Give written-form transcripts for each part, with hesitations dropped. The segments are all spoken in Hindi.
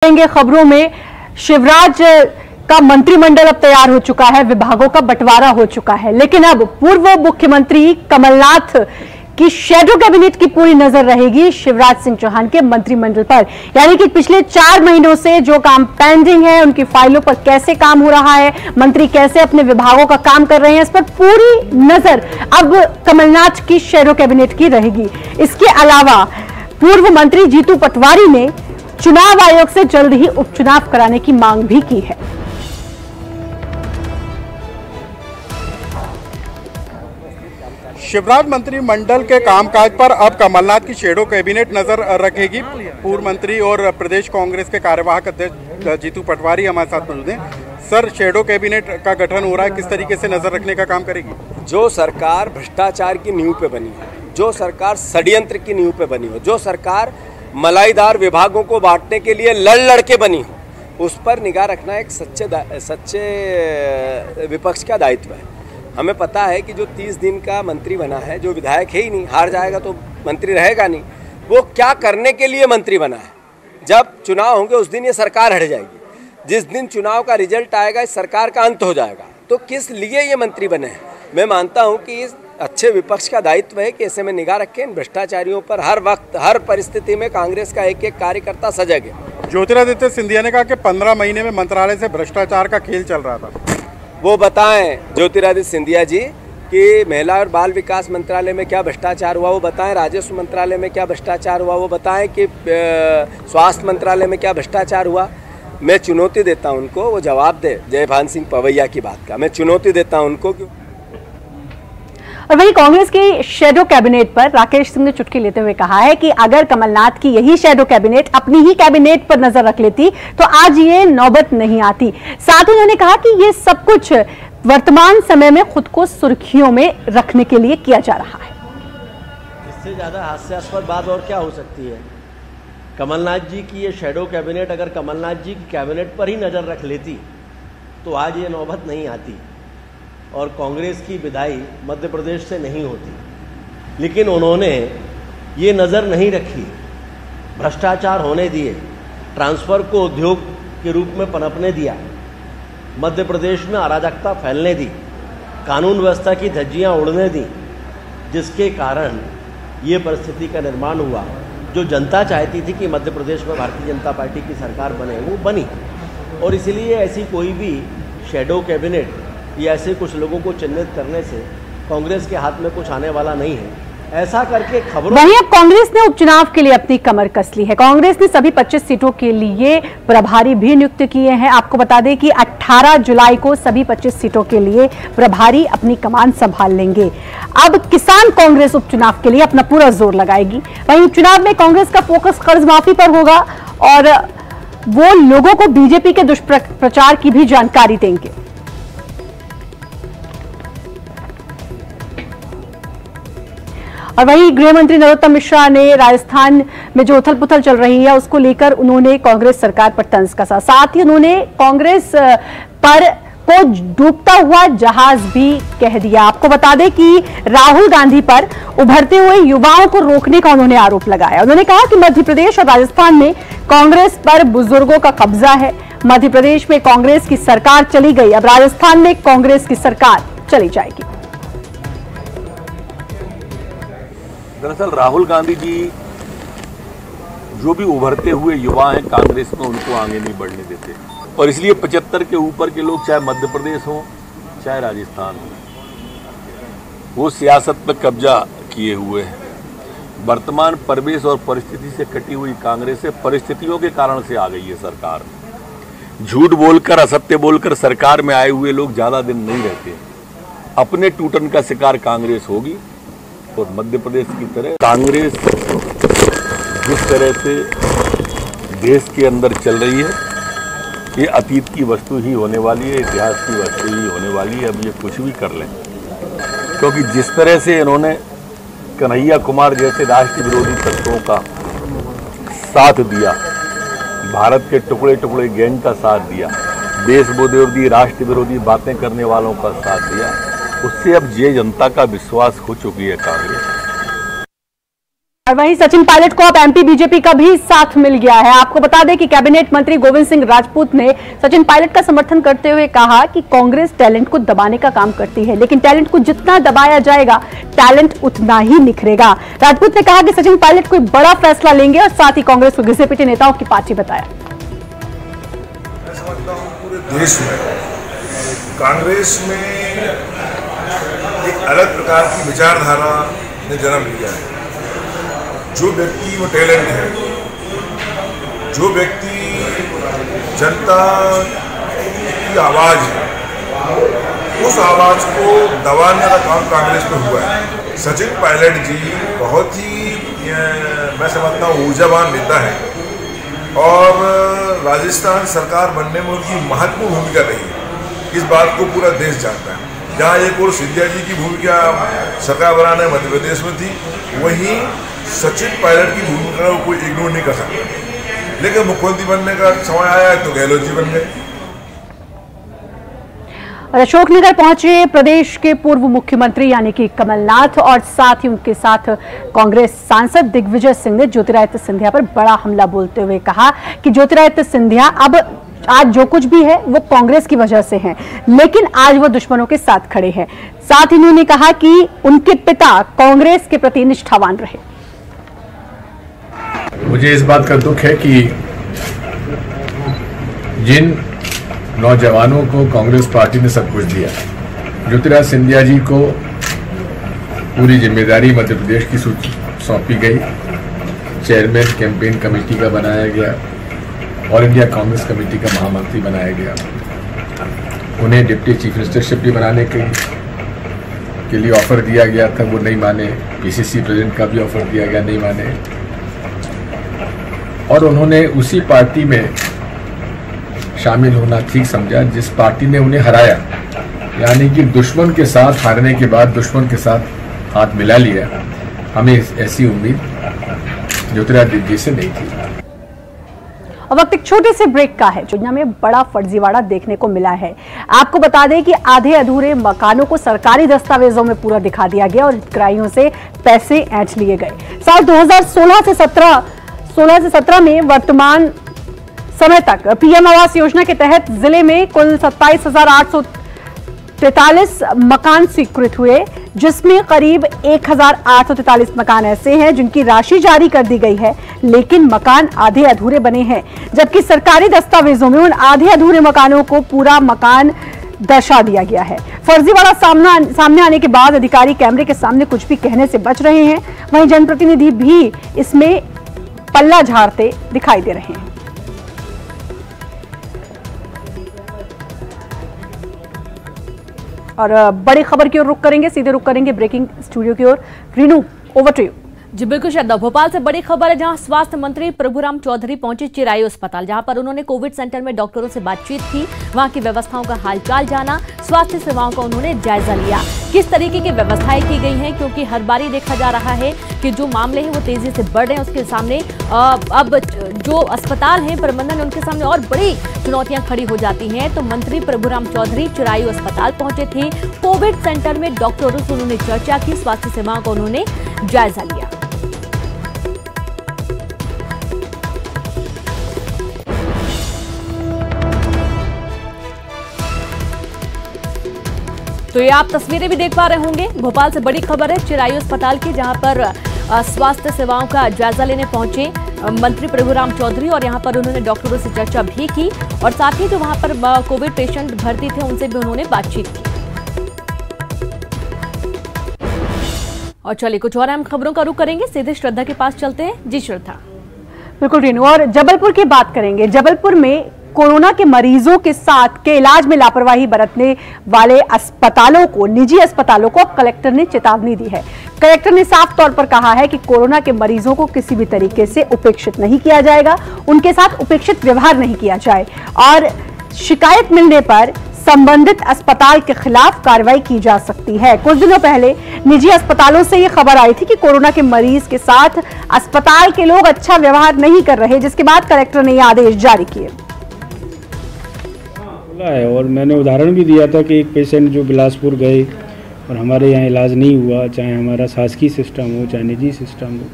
देंगे खबरों में। शिवराज का मंत्रिमंडल अब तैयार हो चुका है, विभागों का बंटवारा हो चुका है, लेकिन अब पूर्व मुख्यमंत्री कमलनाथ की शैडो कैबिनेट की पूरी नजर रहेगी शिवराज सिंह चौहान के मंत्रिमंडल पर। यानी कि पिछले 4 महीनों से जो काम पेंडिंग है, उनकी फाइलों पर कैसे काम हो रहा है, मंत्री कैसे अपने विभागों का काम कर रहे हैं, इस पर पूरी नजर अब कमलनाथ की शैडो कैबिनेट की रहेगी। इसके अलावा पूर्व मंत्री जीतू पटवारी ने चुनाव आयोग से जल्द ही उपचुनाव कराने की मांग भी की है। शिवराज मंत्रिमंडल के कामकाज पर अब कमलनाथ की शैडो कैबिनेट नजर रखेगी। पूर्व मंत्री और प्रदेश कांग्रेस के कार्यवाहक अध्यक्ष जीतू पटवारी हमारे साथ मौजूद हैं। सर, शैडो कैबिनेट का गठन हो रहा है, किस तरीके से नजर रखने का काम करेगी? जो सरकार भ्रष्टाचार की नींव पे बनी हो, जो सरकार षड्यंत्र की नींव पे बनी हो, जो सरकार मलाईदार विभागों को बांटने के लिए लड़ के बनी हो, उस पर निगाह रखना एक सच्चे विपक्ष का दायित्व है। हमें पता है कि जो 30 दिन का मंत्री बना है, जो विधायक है ही नहीं, हार जाएगा तो मंत्री रहेगा नहीं, वो क्या करने के लिए मंत्री बना है? जब चुनाव होंगे उस दिन ये सरकार हट जाएगी। जिस दिन चुनाव का रिजल्ट आएगा इस सरकार का अंत हो जाएगा। तो किस लिए ये मंत्री बने हैं? मैं मानता हूँ कि इस अच्छे विपक्ष का दायित्व है कि ऐसे में निगाह रखें। इन भ्रष्टाचारियों पर हर वक्त हर परिस्थिति में कांग्रेस का एक कार्यकर्ता सजग है। ज्योतिरादित्य सिंधिया ने कहा कि 15 महीने में मंत्रालय से भ्रष्टाचार का खेल चल रहा था। वो बताएं ज्योतिरादित्य सिंधिया जी कि महिला और बाल विकास मंत्रालय में क्या भ्रष्टाचार हुआ, वो बताएं। राजस्व मंत्रालय में क्या भ्रष्टाचार हुआ, वो बताएं। कि स्वास्थ्य मंत्रालय में क्या भ्रष्टाचार हुआ। मैं चुनौती देता हूं उनको, वो जवाब दे जयभान सिंह पवैया की बात का। मैं चुनौती देता हूं उनको। और वहीं कांग्रेस की शैडो कैबिनेट पर राकेश सिंह ने चुटकी लेते हुए कहा है कि अगर कमलनाथ की यही शैडो कैबिनेट अपनी ही कैबिनेट पर नजर रख लेती तो आज ये नौबत नहीं आती। साथ ही उन्होंने कहा कि ये सब कुछ वर्तमान समय में खुद को सुर्खियों में रखने के लिए किया जा रहा है। इससे ज्यादा हास्यास्पद बात और क्या हो सकती है? कमलनाथ जी की ये शैडो कैबिनेट अगर कमलनाथ जी की कैबिनेट पर ही नजर रख लेती तो आज ये नौबत नहीं आती और कांग्रेस की विदाई मध्य प्रदेश से नहीं होती। लेकिन उन्होंने ये नज़र नहीं रखी, भ्रष्टाचार होने दिए, ट्रांसफ़र को उद्योग के रूप में पनपने दिया, मध्य प्रदेश में अराजकता फैलने दी, कानून व्यवस्था की धज्जियां उड़ने दी, जिसके कारण ये परिस्थिति का निर्माण हुआ। जो जनता चाहती थी कि मध्य प्रदेश में भारतीय जनता पार्टी की सरकार बने, वो बनी। और इसलिए ऐसी कोई भी शैडो कैबिनेट या ऐसे कुछ लोगों को चिन्हित करने से कांग्रेस के हाथ में कुछ आने वाला नहीं है। ऐसा करके खबरों वहीं अब कांग्रेस ने उपचुनाव के लिए अपनी कमर कस ली है। कांग्रेस ने सभी 25 सीटों के लिए प्रभारी भी नियुक्त किए हैं। आपको बता दें कि 18 जुलाई को सभी 25 सीटों के लिए प्रभारी अपनी कमान संभाल लेंगे। अब किसान कांग्रेस उपचुनाव के लिए अपना पूरा जोर लगाएगी। वहीं चुनाव में कांग्रेस का फोकस कर्ज माफी पर होगा और वो लोगों को बीजेपी के दुष्प्रचार की भी जानकारी देंगे। और वहीं गृह मंत्री नरोत्तम मिश्रा ने राजस्थान में जो उथल पुथल चल रही है उसको लेकर उन्होंने कांग्रेस सरकार पर तंज कसा। साथ ही उन्होंने कांग्रेस पर को डूबता हुआ जहाज भी कह दिया। आपको बता दें कि राहुल गांधी पर उभरते हुए युवाओं को रोकने का उन्होंने आरोप लगाया। उन्होंने कहा कि मध्य प्रदेश और राजस्थान में कांग्रेस पर बुजुर्गों का कब्जा है। मध्य प्रदेश में कांग्रेस की सरकार चली गई, अब राजस्थान में कांग्रेस की सरकार चली जाएगी। दरअसल राहुल गांधी जी जो भी उभरते हुए युवा हैं कांग्रेस में, उनको आगे नहीं बढ़ने देते और इसलिए 75 के ऊपर के लोग, चाहे मध्य प्रदेश हो चाहे राजस्थान हो, वो सियासत पर कब्जा किए हुए हैं। वर्तमान परिवेश और परिस्थिति से कटी हुई कांग्रेस से परिस्थितियों के कारण से आ गई है सरकार। झूठ बोलकर, असत्य बोलकर सरकार में आए हुए लोग ज्यादा दिन नहीं रहते। अपने टूटन का शिकार कांग्रेस होगी और मध्य प्रदेश की तरह कांग्रेस जिस तरह से देश के अंदर चल रही है, ये अतीत की वस्तु ही होने वाली है, इतिहास की वस्तु ही होने वाली है। अब ये कुछ भी कर लें, क्योंकि जिस तरह से इन्होंने कन्हैया कुमार जैसे राष्ट्र विरोधी तत्वों का साथ दिया, भारत के टुकड़े टुकड़े गैंग का साथ दिया, देश विरोधी राष्ट्र विरोधी बातें करने वालों का साथ दिया, उससे अब ये जनता का विश्वास हो चुकी है कांग्रेस। और वहीं सचिन पायलट को अब एमपी बीजेपी का भी साथ मिल गया है। आपको बता दें कि कैबिनेट मंत्री गोविंद सिंह राजपूत ने सचिन पायलट का समर्थन करते हुए कहा कि कांग्रेस टैलेंट को दबाने का काम करती है, लेकिन टैलेंट को जितना दबाया जाएगा टैलेंट उतना ही निखरेगा। राजपूत ने कहा कि सचिन पायलट कोई बड़ा फैसला लेंगे और साथ ही कांग्रेस को घिसे पिटे नेताओं की पार्टी बताया। मैं समझता हूं पूरे देश में कांग्रेस में एक अलग प्रकार की विचारधारा ने जन्म लिया है। जो व्यक्ति वो टैलेंट है, जो व्यक्ति जनता की आवाज़ है, उस आवाज़ को दबाने का काम कांग्रेस में हुआ है। सचिन पायलट जी बहुत ही मैं समझता हूँ ऊर्जावान नेता है और राजस्थान सरकार बनने में उनकी महत्वपूर्ण भूमिका रही है। इस बात को पूरा देश जानता है। जहाँ एक और सिंधिया जी की भूमिका सरकार बनाने मध्य प्रदेश में थी, वहीं सचिन पायलट की भूमिका को कोई इग्नोर नहीं कर सकता। लेकिन मुख्यमंत्री बनने का समय आया तो गहलोत जी बन गए। अशोकनगर पहुंचे प्रदेश के पूर्व मुख्यमंत्री यानी कि कमलनाथ और साथ ही उनके साथ कांग्रेस सांसद दिग्विजय सिंह ने ज्योतिरादित्य सिंधिया पर बड़ा हमला बोलते हुए कहा कि ज्योतिरादित्य सिंधिया अब आज जो कुछ भी है वो कांग्रेस की वजह से है, लेकिन आज वो दुश्मनों के साथ खड़े हैं। साथ ही उन्होंने कहा कि उनके पिता कांग्रेस के प्रति निष्ठावान रहे। मुझे इस बात का दुख है कि जिन नौजवानों को कांग्रेस पार्टी ने सब कुछ दिया, ज्योतिरादित्य सिंधिया जी को पूरी जिम्मेदारी मध्य प्रदेश की सौंपी गई, चेयरमैन कैंपेन कमेटी का बनाया गया, ऑल इंडिया कांग्रेस कमेटी का महामंत्री बनाया गया, उन्हें डिप्टी चीफ मिनिस्टरशिप भी बनाने के लिए ऑफर दिया गया था, वो नहीं माने। पीसीसी प्रेसिडेंट का भी ऑफर दिया गया, नहीं माने। और उन्होंने उसी पार्टी में शामिल होना ठीक समझा जिस पार्टी ने उन्हें हराया, यानी कि दुश्मन के साथ हारने के बाद दुश्मन के साथ हाथ मिला लिया। हमें ऐसी उम्मीद ज्योतिरादित्य जी से नहीं थी। अब वक्त एक छोटे से ब्रेक का है। योजना में बड़ा फर्जीवाड़ा देखने को मिला है। आपको बता दें कि आधे अधूरे मकानों को सरकारी दस्तावेजों में पूरा दिखा दिया गया और हितग्राहियों से पैसे ऐंठ लिए गए। साल 2016 से 17 में वर्तमान समय तक पीएम आवास योजना के तहत जिले में कुल 27,843 मकान स्वीकृत हुए, जिसमें करीब 1,843 मकान ऐसे हैं जिनकी राशि जारी कर दी गई है, लेकिन मकान आधे अधूरे बने हैं, जबकि सरकारी दस्तावेजों में उन आधे अधूरे मकानों को पूरा मकान दर्शा दिया गया है। फर्जीवाड़ा सामने आने के बाद अधिकारी कैमरे के सामने कुछ भी कहने से बच रहे हैं। वहीं जनप्रतिनिधि भी इसमें पल्ला झाड़ते दिखाई दे रहे हैं। और बड़ी खबर की ओर रुख करेंगे, सीधे रुख करेंगे ब्रेकिंग स्टूडियो की ओर। Reenu, over to you. जी बिल्कुल श्रद्धा, भोपाल से बड़ी खबर है जहां स्वास्थ्य मंत्री प्रभुराम चौधरी पहुंचे चिरायु अस्पताल, जहां पर उन्होंने कोविड सेंटर में डॉक्टरों से बातचीत की, वहां की व्यवस्थाओं का हालचाल जाना, स्वास्थ्य सेवाओं का उन्होंने जायजा लिया, किस तरीके की व्यवस्थाएं की गई हैं, क्योंकि हर बार ही देखा जा रहा है कि जो मामले हैं वो तेजी से बढ़ रहे हैं। उसके सामने अब जो अस्पताल हैं प्रबंधन, उनके सामने और बड़ी चुनौतियां खड़ी हो जाती हैं। तो मंत्री प्रभुराम चौधरी चिरायु अस्पताल पहुंचे थे, कोविड सेंटर में डॉक्टरों से उन्होंने चर्चा की, स्वास्थ्य सेवाओं का उन्होंने जायजा लिया। तो ये आप तस्वीरें भी देख पा रहे होंगे। भोपाल से बड़ी खबर है चिरायु अस्पताल की, जहां पर स्वास्थ्य सेवाओं का जायजा लेने पहुंचे मंत्री प्रभुराम चौधरी और यहां पर उन्होंने डॉक्टरों से चर्चा भी की और साथ ही जो वहां पर कोविड पेशेंट भर्ती थे उनसे भी उन्होंने बातचीत की। और चलिए कुछ और अहम खबरों का रुख करेंगे, सीधे श्रद्धा के पास चलते हैं। जी श्रद्धा। बिल्कुल रीनू, और जबलपुर की बात करेंगे। जबलपुर में कोरोना के मरीजों के साथ के इलाज में लापरवाही बरतने वाले अस्पतालों को, निजी अस्पतालों को अब कलेक्टर ने चेतावनी दी है। कलेक्टर ने साफ तौर पर कहा है कि कोरोना के मरीजों को किसी भी तरीके से उपेक्षित नहीं किया जाएगा, उनके साथ उपेक्षित व्यवहार नहीं किया जाए और शिकायत मिलने पर संबंधित अस्पताल के खिलाफ कार्रवाई की जा सकती है। कुछ दिनों पहले निजी अस्पतालों से यह खबर आई थी कि कोरोना के मरीज के साथ अस्पताल के लोग अच्छा व्यवहार नहीं कर रहे, जिसके बाद कलेक्टर ने यह आदेश जारी किए है। और मैंने उदाहरण भी दिया था कि एक पेशेंट जो बिलासपुर गए और हमारे यहाँ इलाज नहीं हुआ, चाहे हमारा शासकीय सिस्टम हो चाहे निजी सिस्टम हो,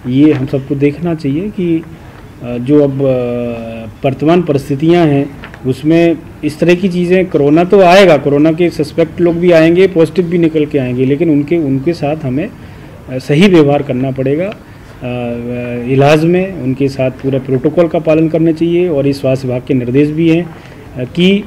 ये हम सबको देखना चाहिए कि जो अब वर्तमान परिस्थितियां हैं उसमें इस तरह की चीज़ें, कोरोना तो आएगा, कोरोना के सस्पेक्ट लोग भी आएंगे, पॉजिटिव भी निकल के आएंगे, लेकिन उनके साथ हमें सही व्यवहार करना पड़ेगा। इलाज में उनके साथ पूरा प्रोटोकॉल का पालन करना चाहिए और इस स्वास्थ्य विभाग के निर्देश भी हैं कि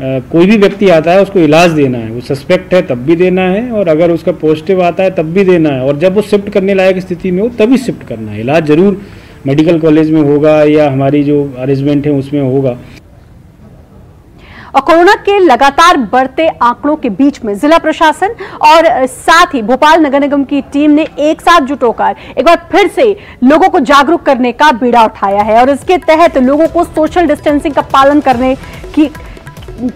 कोई भी व्यक्ति आता है उसको इलाज देना है, वो सस्पेक्ट है तब भी देना है और अगर उसका पॉजिटिव आता है तब भी देना है और जब वो शिफ्ट करने लायक स्थिति में हो तभी शिफ्ट करना है। इलाज जरूर मेडिकल कॉलेज में होगा या हमारी जो अरेंजमेंट है उसमें होगा। और कोरोना के लगातार बढ़ते आंकड़ों के बीच में जिला प्रशासन और साथ ही भोपाल नगर निगम की टीम ने एक साथ जुट होकर एक बार फिर से लोगों को जागरूक करने का बीड़ा उठाया है और इसके तहत लोगों को सोशल डिस्टेंसिंग का पालन करने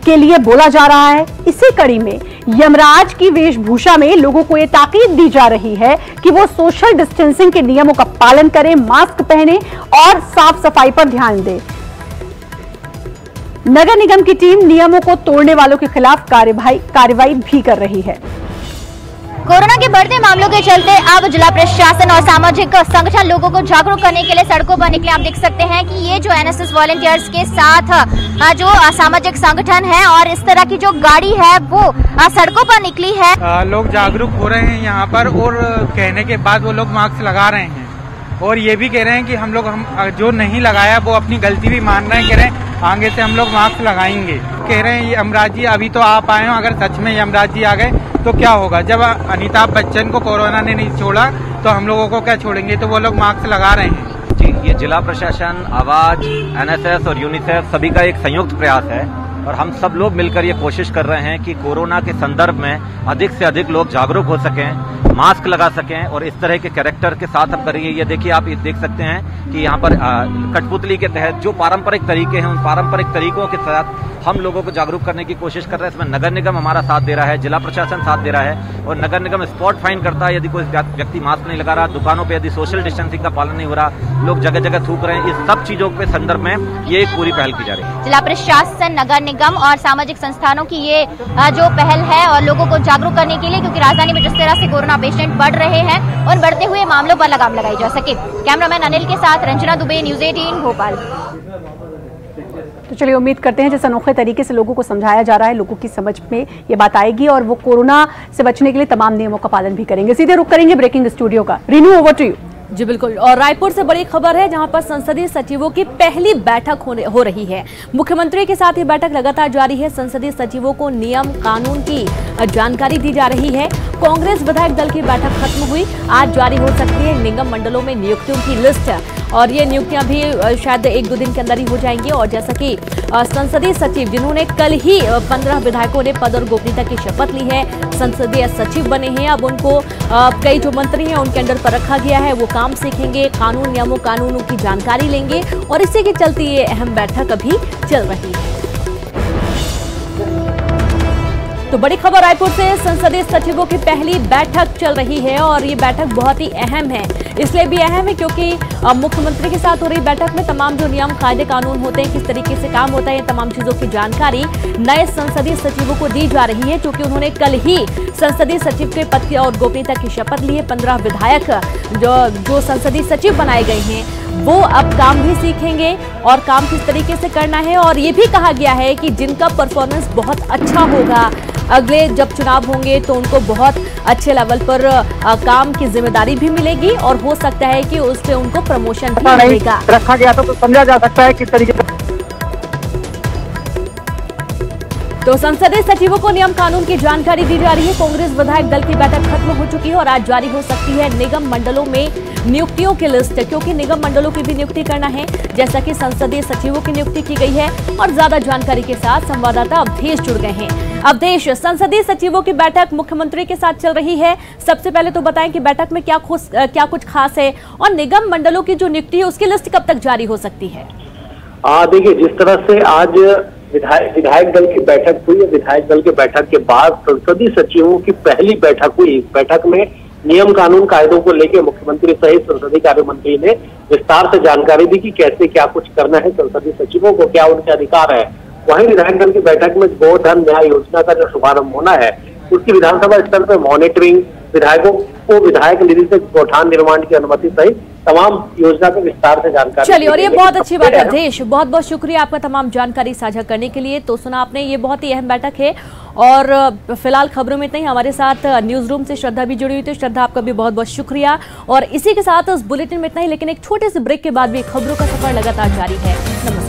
के लिए बोला जा रहा है। इसी कड़ी में यमराज की वेशभूषा में लोगों को यह ताकीद दी जा रही है कि वो सोशल डिस्टेंसिंग के नियमों का पालन करें, मास्क पहने और साफ सफाई पर ध्यान दें। नगर निगम की टीम नियमों को तोड़ने वालों के खिलाफ कार्रवाई भी कर रही है। कोरोना के बढ़ते मामलों के चलते अब जिला प्रशासन और सामाजिक संगठन लोगों को जागरूक करने के लिए सड़कों पर निकले। आप देख सकते हैं कि ये जो एनएसएस वॉलंटियर्स के साथ जो सामाजिक संगठन है और इस तरह की जो गाड़ी है वो सड़कों पर निकली है। लोग जागरूक हो रहे हैं यहाँ पर और कहने के बाद वो लोग मास्क लगा रहे हैं और ये भी कह रहे हैं कि हम जो नहीं लगाया वो अपनी गलती भी मान रहे हैं, कह रहे हैं आगे से हम लोग मास्क लगाएंगे। कह रहे हैं यमराज जी अभी तो आप आए हो, अगर सच में यमराज जी आ गए तो क्या होगा। जब अमिताभ बच्चन को कोरोना ने नहीं छोड़ा तो हम लोगों को क्या छोड़ेंगे, तो वो लोग मास्क लगा रहे हैं। जी, ये जिला प्रशासन, आवाज, एनएसएस और यूनिसेफ सभी का एक संयुक्त प्रयास है और हम सब लोग मिलकर ये कोशिश कर रहे हैं कि कोरोना के संदर्भ में अधिक से अधिक लोग जागरूक हो सकें, मास्क लगा सकें और इस तरह के कैरेक्टर के साथ हम करेंगे। ये देखिए, आप देख सकते हैं कि यहाँ पर कठपुतली के तहत जो पारंपरिक तरीके हैं उन पारंपरिक तरीकों के साथ हम लोगों को जागरूक करने की कोशिश कर रहे हैं। इसमें नगर निगम हमारा साथ दे रहा है, जिला प्रशासन साथ दे रहा है और नगर निगम स्पॉट फाइन करता है यदि कोई व्यक्ति मास्क नहीं लगा रहा। दुकानों पे यदि सोशल डिस्टेंसिंग का पालन नहीं हो रहा, लोग जगह जगह थूक रहे हैं, इस सब चीजों के संदर्भ में ये एक पूरी पहल की जा रही है। जिला प्रशासन, नगर निगम और सामाजिक संस्थानों की ये जो पहल है और लोगों को जागरूक करने के लिए, क्योंकि राजधानी में जिस तरह से कोरोना पेशेंट बढ़ रहे हैं और बढ़ते हुए मामलों पर लगाम लगाई जा सके। कैमरामैन अनिल के साथ रंजना दुबे, न्यूज़ 18 भोपाल। तो चलिए, उम्मीद करते हैं जिस अनोखे तरीके से लोगों को समझाया जा रहा है, लोगों की समझ में ये बात आएगी और वो कोरोना से बचने के लिए तमाम नियमों का पालन भी करेंगे। सीधे रुक करेंगे ब्रेकिंग स्टूडियो का। Reenu, over to you. जी बिल्कुल, और रायपुर से बड़ी खबर है जहां पर संसदीय सचिवों की पहली बैठक हो रही है। मुख्यमंत्री के साथ ये बैठक लगातार जारी है। संसदीय सचिवों को नियम कानून की जानकारी दी जा रही है। कांग्रेस विधायक दल की बैठक खत्म हुई, आज जारी हो सकती है निगम मंडलों में नियुक्तियों की लिस्ट और ये नियुक्तियां भी शायद 1-2 दिन के अंदर ही हो जाएंगी। और जैसा कि संसदीय सचिव जिन्होंने कल ही 15 विधायकों ने पद और गोपनीयता की शपथ ली है, संसदीय सचिव बने हैं, अब उनको कई जो मंत्री हैं उनके अंडर पर रखा गया है, वो काम सीखेंगे, कानून नियमों कानूनों की जानकारी लेंगे और इसी के चलते ये अहम बैठक अभी चल रही है। तो बड़ी खबर रायपुर से, संसदीय सचिवों की पहली बैठक चल रही है और ये बैठक बहुत ही अहम है। इसलिए भी अहम है क्योंकि मुख्यमंत्री के साथ हो रही बैठक में तमाम जो नियम कायदे कानून होते हैं, किस तरीके से काम होता है, ये तमाम चीजों की जानकारी नए संसदीय सचिवों को दी जा रही है, क्योंकि उन्होंने कल ही संसदीय सचिव के पद की और गोपनीयता की शपथ ली है। 15 विधायक जो संसदीय सचिव बनाए गए हैं वो अब काम भी सीखेंगे और काम किस तरीके से करना है। और ये भी कहा गया है कि जिनका परफॉर्मेंस बहुत अच्छा होगा, अगले जब चुनाव होंगे तो उनको बहुत अच्छे लेवल पर काम की जिम्मेदारी भी मिलेगी और हो सकता है कि उससे उनको प्रमोशन भी मिलेगा। रखा गया तो समझा जा सकता है किस तरीके से। तो संसदीय सचिवों को नियम कानून की जानकारी दी जा रही है। कांग्रेस विधायक दल की बैठक खत्म हो चुकी है और आज जारी हो सकती है निगम मंडलों में नियुक्तियों की लिस्ट, क्योंकि निगम मंडलों की भी नियुक्ति करना है जैसा कि संसदीय सचिवों की नियुक्ति की गई है। और ज्यादा जानकारी के साथ संवाददाता अवधेश जुड़ गए हैं। अवधेश, संसदीय सचिवों की बैठक मुख्यमंत्री के साथ चल रही है, सबसे पहले तो बताएं कि बैठक में क्या कुछ खास है और निगम मंडलों की जो नियुक्ति है उसकी लिस्ट कब तक जारी हो सकती है? देखिए, जिस तरह से आज विधायक दल की बैठक हुई है, विधायक दल की बैठक के बाद संसदीय सचिवों की पहली बैठक हुई। इस बैठक में नियम कानून कायदों को लेकर मुख्यमंत्री सहित संसदीय कार्य मंत्री ने विस्तार से जानकारी दी कि कैसे क्या कुछ करना है संसदीय सचिवों को, क्या उनके अधिकार है। वहीं विधायक दल की बैठक में गोधन न्याय योजना का जो शुभारंभ होना है उसकी विधानसभा स्तर पर मॉनिटरिंग, विधायकों को विधायक निधि से गौठान निर्माण की अनुमति सहित तमाम योजना पे विस्तार से जानकारी। चलिए, और ये बहुत अच्छी बात है अवधेश, बहुत बहुत शुक्रिया आपका तमाम जानकारी साझा करने के लिए। तो सुना आपने, ये बहुत ही अहम बैठक है और फिलहाल खबरों में इतना ही। हमारे साथ न्यूज रूम से श्रद्धा भी जुड़ी हुई थी। श्रद्धा, आपका भी बहुत बहुत शुक्रिया। और इसी के साथ उस बुलेटिन में इतना ही, लेकिन एक छोटे से ब्रेक के बाद भी खबरों का सफर लगातार जारी है। नमस्कार।